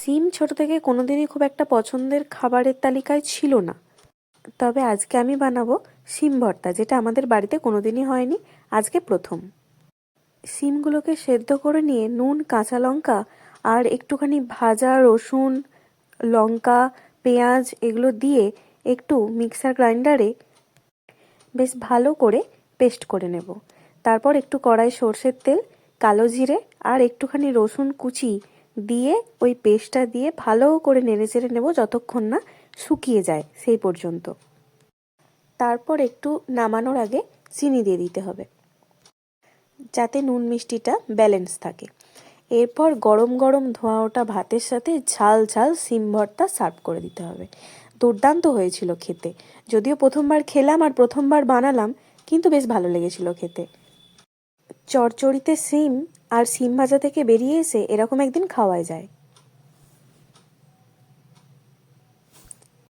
সিম ছোট থেকে কোনোদিনই খুব একটা পছন্দের খাবারের তালিকায় ছিল না। তবে আজকে আমি বানাবো সিম ভর্তা, যেটা আমাদের বাড়িতে কোনোদিনই হয়নি, আজকে প্রথম। সিমগুলোকে সেদ্ধ করে নিয়ে নুন, কাঁচা লঙ্কা আর একটুখানি ভাজা রসুন, লঙ্কা, পেঁয়াজ এগুলো দিয়ে একটু মিক্সার গ্রাইন্ডারে বেশ ভালো করে পেস্ট করে নেব। তারপর একটু কড়াই সর্ষের তেল, কালো জিরে আর একটুখানি রসুন কুচি দিয়ে ওই পেস্টটা দিয়ে ভালো করে নেড়েচেড়ে নেব যতক্ষণ না শুকিয়ে যায় সেই পর্যন্ত। তারপর একটু নামানোর আগে চিনি দিয়ে দিতে হবে, যাতে নুন মিষ্টিটা ব্যালেন্স থাকে। এরপর গরম গরম ধোঁয়া ওঠা ভাতের সাথে ঝাল ঝাল সিম ভর্তা সার্ভ করে দিতে হবে। দুর্দান্ত হয়েছিল খেতে। যদিও প্রথমবার খেলাম আর প্রথমবার বানালাম, কিন্তু বেশ ভালো লেগেছিল খেতে। চচ্চড়িতে সিম আর সিম ভাজা থেকে বেরিয়ে এসে এরকম একদিন খাওয়াই যায়।